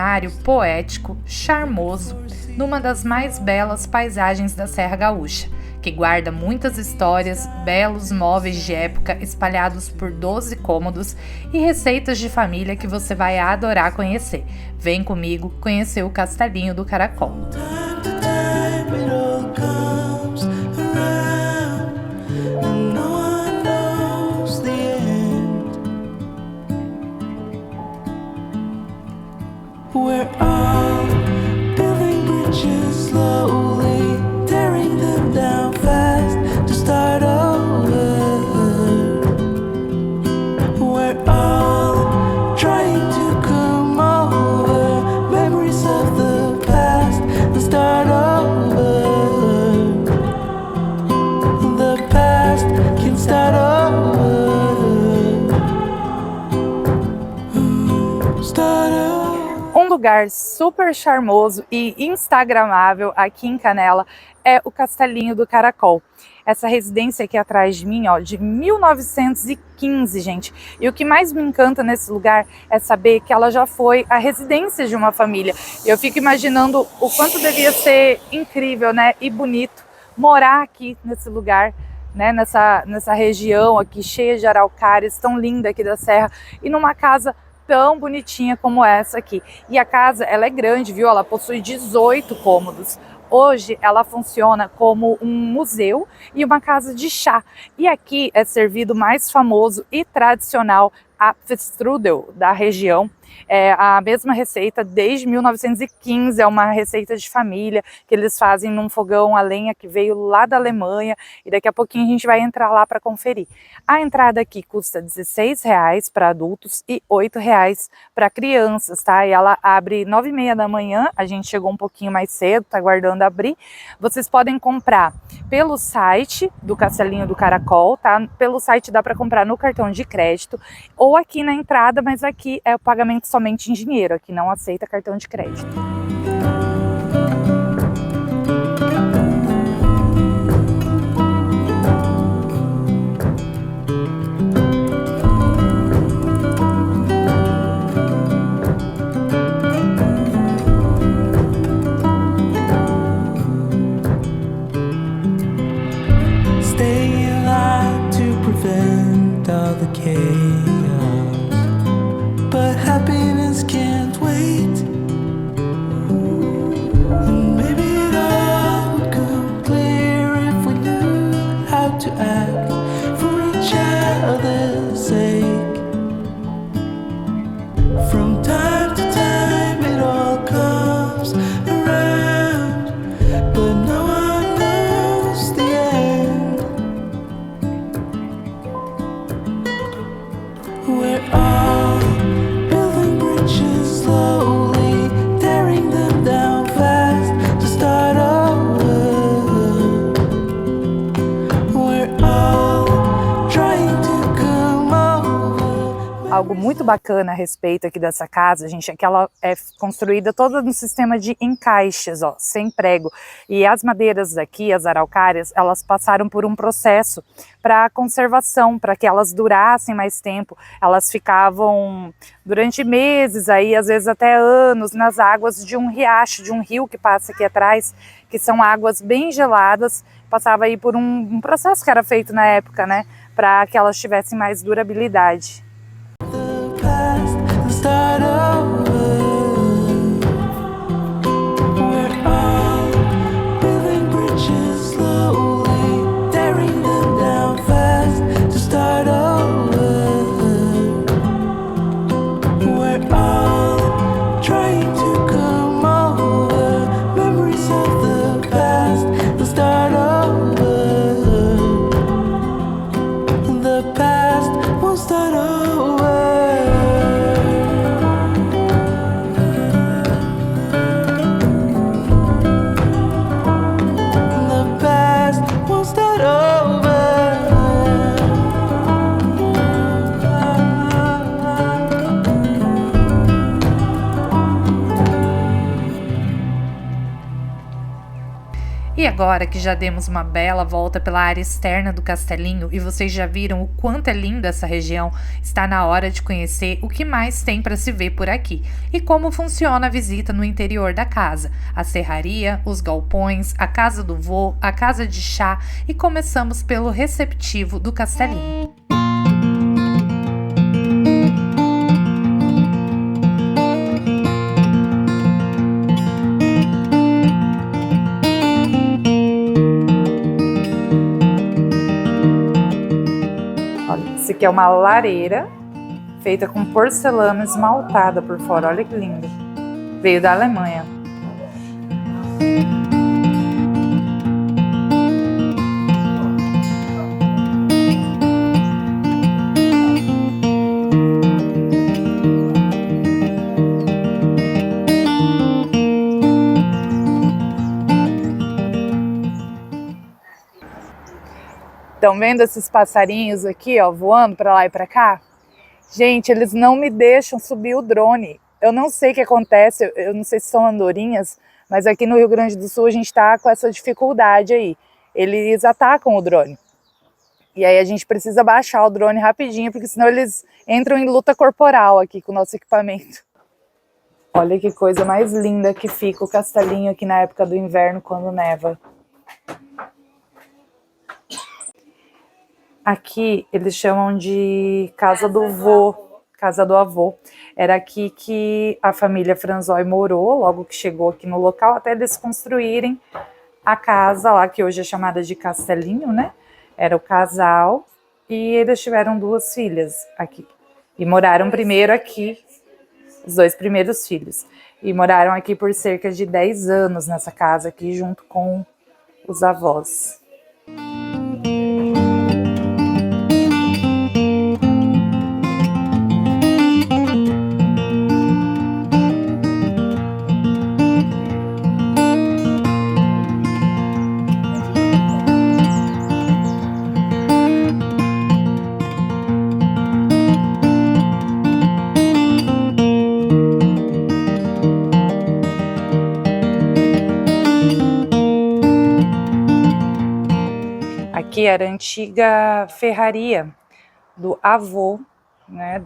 cenário poético, charmoso, numa das mais belas paisagens da Serra Gaúcha, que guarda muitas histórias, belos móveis de época espalhados por 12 cômodos e receitas de família que você vai adorar conhecer. Vem comigo conhecer o Castelinho do Caracol. We're all building bridges slowly, tearing them down fast to start over. We're all trying to come over memories of the past and start over. The past can start over. Start over. Um lugar super charmoso e instagramável aqui em Canela é o Castelinho do Caracol. Essa residência aqui atrás de mim, ó, de 1915, gente. E o que mais me encanta nesse lugar é saber que ela já foi a residência de uma família. E eu fico imaginando o quanto devia ser incrível, né, e bonito morar aqui nesse lugar, né, nessa região aqui cheia de araucárias, tão linda aqui da Serra, e numa casa tão bonitinha como essa aqui. E a casa, ela é grande, viu? Ela possui 18 cômodos. Hoje ela funciona como um museu e uma casa de chá. E aqui é servido o mais famoso e tradicional Apfelstrudel da região. É a mesma receita desde 1915, é uma receita de família que eles fazem num fogão a lenha que veio lá da Alemanha, e daqui a pouquinho a gente vai entrar lá para conferir. A entrada aqui custa R$16 para adultos e R$8 para crianças, tá? E ela abre 9h30 da manhã, a gente chegou um pouquinho mais cedo, tá aguardando abrir. Vocês podem comprar pelo site do Castelinho do Caracol, tá? Pelo site dá para comprar no cartão de crédito ou aqui na entrada, mas aqui é o pagamento somente em dinheiro, aqui não aceita cartão de crédito. Stay alive to prevent all the chaos, but happiness can't wait. And maybe it all would come clear if we knew how to act for each other's sake. From time to time it all comes around, but no one knows the end. We're all building bridges slowly, tearing them down fast to start over. We're all trying to come over. Algo muito bacana a respeito aqui dessa casa, gente, é que ela é construída toda no sistema de encaixes, ó, sem prego. E as madeiras daqui, as araucárias, elas passaram por um processo para conservação, para que elas durassem mais tempo. Elas ficavam durante meses, aí às vezes até anos, nas águas de um riacho, de um rio que passa aqui atrás, que são águas bem geladas. Passava aí por um processo que era feito na época, né, para que elas tivessem mais durabilidade. The past and start over. We're all building bridges slowly, tearing them down fast to start over. We're all trying to come over memories of the past and start over. The past won't start over. E agora que já demos uma bela volta pela área externa do castelinho e vocês já viram o quanto é linda essa região, está na hora de conhecer o que mais tem para se ver por aqui e como funciona a visita no interior da casa, a serraria, os galpões, a casa do vô, a casa de chá e começamos pelo receptivo do castelinho. Esse aqui é uma lareira feita com porcelana esmaltada por fora. Olha que lindo. Veio da Alemanha. Estão vendo esses passarinhos aqui, ó, voando para lá e para cá? Gente, eles não me deixam subir o drone. Eu não sei o que acontece, eu não sei se são andorinhas, mas aqui no Rio Grande do Sul a gente está com essa dificuldade aí. Eles atacam o drone. E aí a gente precisa baixar o drone rapidinho, porque senão eles entram em luta corporal aqui com o nosso equipamento. Olha que coisa mais linda que fica o castelinho aqui na época do inverno, quando neva. Aqui eles chamam de casa do vô, casa do avô. Era aqui que a família Franzói morou, logo que chegou aqui no local, até eles construírem a casa lá, que hoje é chamada de Castelinho, né? Era o casal e eles tiveram 2 filhas aqui. E moraram primeiro aqui, os 2 primeiros filhos. E moraram aqui por cerca de 10 anos nessa casa aqui, junto com os avós. Aqui era a antiga ferraria do avô, né,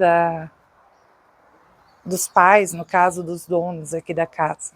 dos pais, no caso dos donos aqui da casa.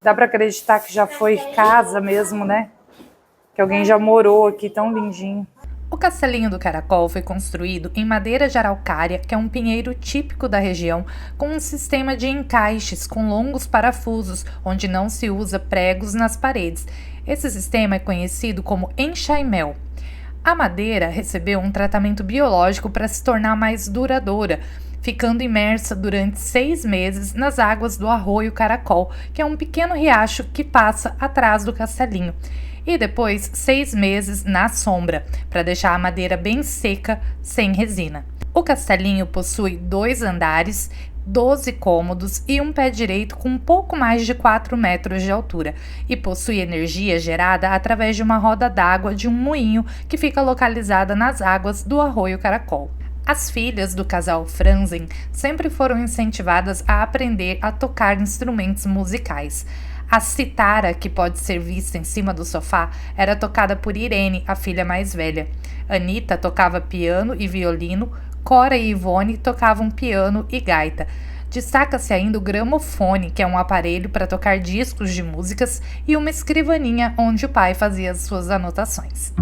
Dá para acreditar que já foi casa mesmo, né? Que alguém já morou aqui, tão lindinho. O Castelinho do Caracol foi construído em madeira de araucária, que é um pinheiro típico da região, com um sistema de encaixes com longos parafusos, onde não se usa pregos nas paredes. Esse sistema é conhecido como enxaimel. A madeira recebeu um tratamento biológico para se tornar mais duradoura, ficando imersa durante 6 meses nas águas do Arroio Caracol, que é um pequeno riacho que passa atrás do castelinho, e depois 6 meses na sombra, para deixar a madeira bem seca, sem resina. O castelinho possui 2 andares, 12 cômodos e um pé direito com um pouco mais de 4 metros de altura, e possui energia gerada através de uma roda d'água de um moinho que fica localizada nas águas do Arroio Caracol. As filhas do casal Franzen sempre foram incentivadas a aprender a tocar instrumentos musicais. A citara, que pode ser vista em cima do sofá, era tocada por Irene, a filha mais velha. Anitta tocava piano e violino, Cora e Ivone tocavam piano e gaita. Destaca-se ainda o gramofone, que é um aparelho para tocar discos de músicas, e uma escrivaninha onde o pai fazia as suas anotações.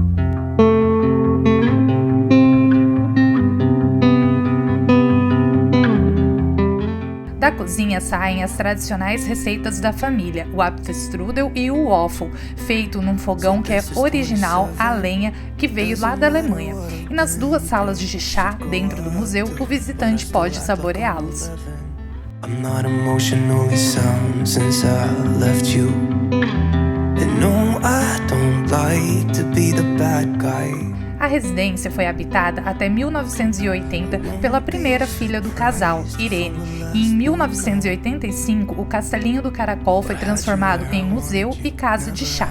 cozinha saem as tradicionais receitas da família, o Apfelstrudel e o Waffle, feito num fogão que é original a lenha, que veio lá da Alemanha. E nas duas salas de chá dentro do museu, o visitante pode saboreá-los. I'm not emotionally sound since I left you. And no, I don't like to be the bad guy. A residência foi habitada até 1980 pela primeira filha do casal, Irene, e em 1985 o Castelinho do Caracol foi transformado em museu e casa de chá.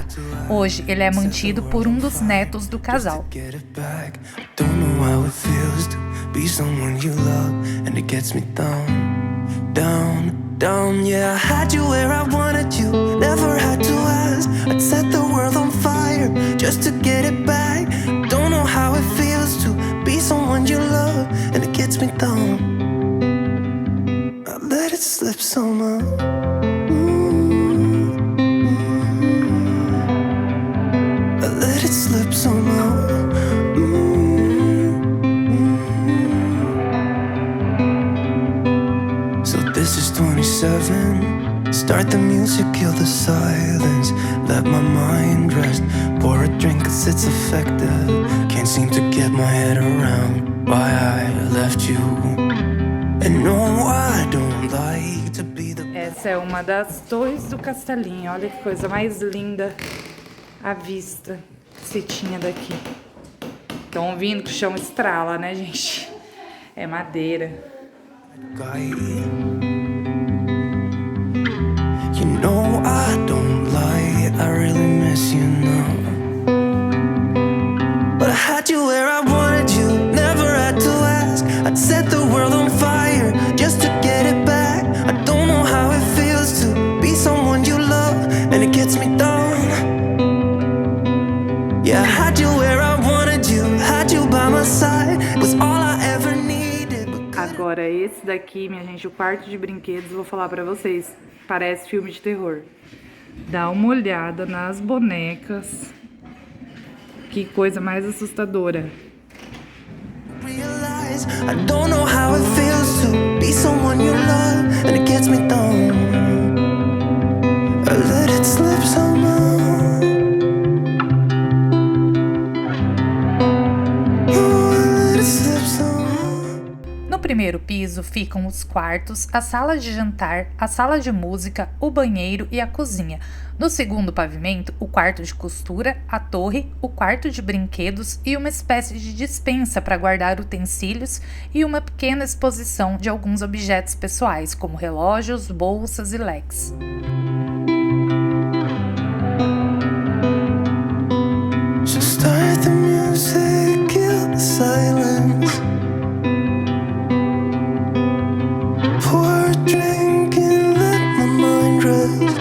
Hoje ele é mantido por um dos netos do casal. Down, yeah, I had you where I wanted you, never had to ask. I'd set the world on fire just to get it back. Don't know how it feels to be someone you love, and it gets me down. I let it slip somehow. I let it slip somehow. This is 27. Start the music, kill the silence. Let my mind rest. Pour a drink cause it's effective. Can't seem to get my head around why I left you. And no, I don't like to be the... Essa é uma das torres do Castelinho. Olha que coisa mais linda à vista que se tinha daqui. Estão ouvindo que o chão estrala, né, gente? É madeira. You know I don't lie, I really miss you now. But I had you where I wanted you, never had to ask. I'd set the world on fire just to get it back. I don't know how it feels to be someone you love, and it gets me down. Yeah, I had you where I wanted you, had you by my side. It was all I ever needed. Agora esse daqui, minha gente, o quarto de brinquedos, vou falar pra vocês, parece filme de terror. Dá uma olhada nas bonecas. Que coisa mais assustadora. I don't know how it feels to be someone you love, and it gets me down. I let it slip somehow. No primeiro piso ficam os quartos, a sala de jantar, a sala de música, o banheiro e a cozinha. No segundo pavimento, o quarto de costura, a torre, o quarto de brinquedos e uma espécie de despensa para guardar utensílios e uma pequena exposição de alguns objetos pessoais, como relógios, bolsas e leques. So start the music, kill the silence. Pour a drink and let my mind rest.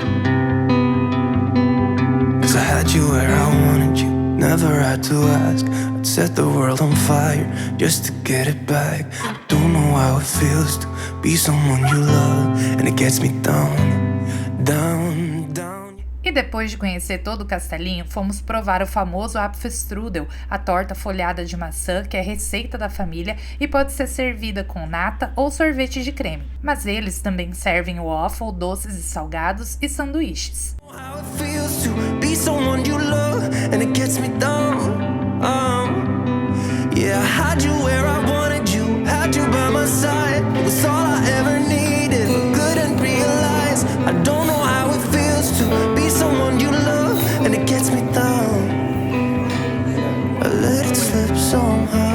Cause I had you where I wanted you, never had to ask. I'd set the world on fire just to get it back. Don't know how it feels to be someone you love, and it gets me down, down, down. E depois de conhecer todo o Castelinho, fomos provar o famoso Apfelstrudel, a torta folhada de maçã que é receita da família e pode ser servida com nata ou sorvete de creme. Mas eles também servem o waffle, doces e salgados e sanduíches. How it feels to be someone you love, and it gets me down. Yeah, I had you where I wanted you, had you by my side. It was all I ever needed, but couldn't realize. I don't know how it feels to be someone you love, and it gets me down. I let it slip somehow.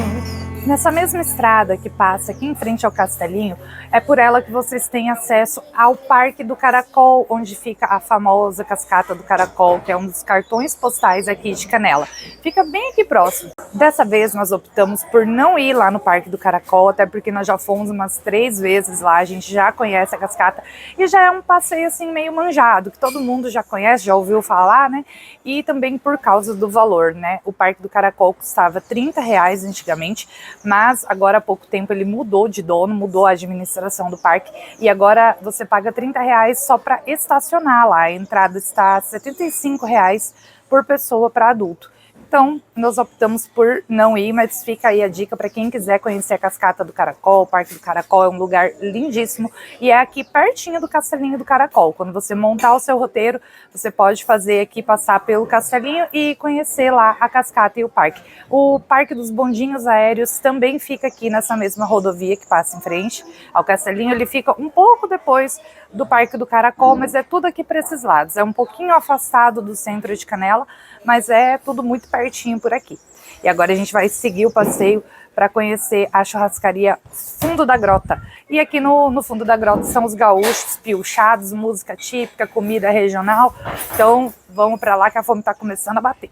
Nessa mesma estrada que passa aqui em frente ao Castelinho, é por ela que vocês têm acesso ao Parque do Caracol, onde fica a famosa Cascata do Caracol, que é um dos cartões postais aqui de Canela. Fica bem aqui próximo. Dessa vez nós optamos por não ir lá no Parque do Caracol, até porque nós já fomos umas 3 vezes lá, a gente já conhece a cascata e já é um passeio assim meio manjado, que todo mundo já conhece, já ouviu falar, né? E também por causa do valor, né? O Parque do Caracol custava R$30 antigamente, mas agora há pouco tempo ele mudou de dono, mudou a administração do parque e agora você paga R$30 só para estacionar lá. A entrada está R$75 por pessoa para adulto. Então, nós optamos por não ir, mas fica aí a dica para quem quiser conhecer a Cascata do Caracol. O Parque do Caracol é um lugar lindíssimo e é aqui pertinho do Castelinho do Caracol. Quando você montar o seu roteiro, você pode fazer aqui, passar pelo Castelinho e conhecer lá a Cascata e o parque. O Parque dos Bondinhos Aéreos também fica aqui nessa mesma rodovia que passa em frente ao Castelinho. Ele fica um pouco depois do Parque do Caracol, mas é tudo aqui para esses lados. É um pouquinho afastado do centro de Canela, mas é tudo muito pertinho por aqui. E agora a gente vai seguir o passeio para conhecer a churrascaria Fundo da Grota. E aqui no Fundo da Grota são os gaúchos piochados, música típica, comida regional. Então vamos para lá que a fome está começando a bater.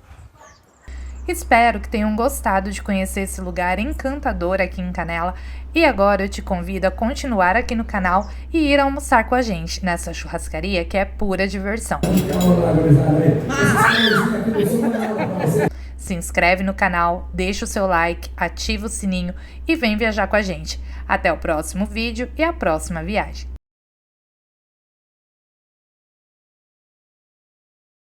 Espero que tenham gostado de conhecer esse lugar encantador aqui em Canela. E agora eu te convido a continuar aqui no canal e ir almoçar com a gente nessa churrascaria que é pura diversão. Se inscreve no canal, deixa o seu like, ativa o sininho e vem viajar com a gente. Até o próximo vídeo e a próxima viagem.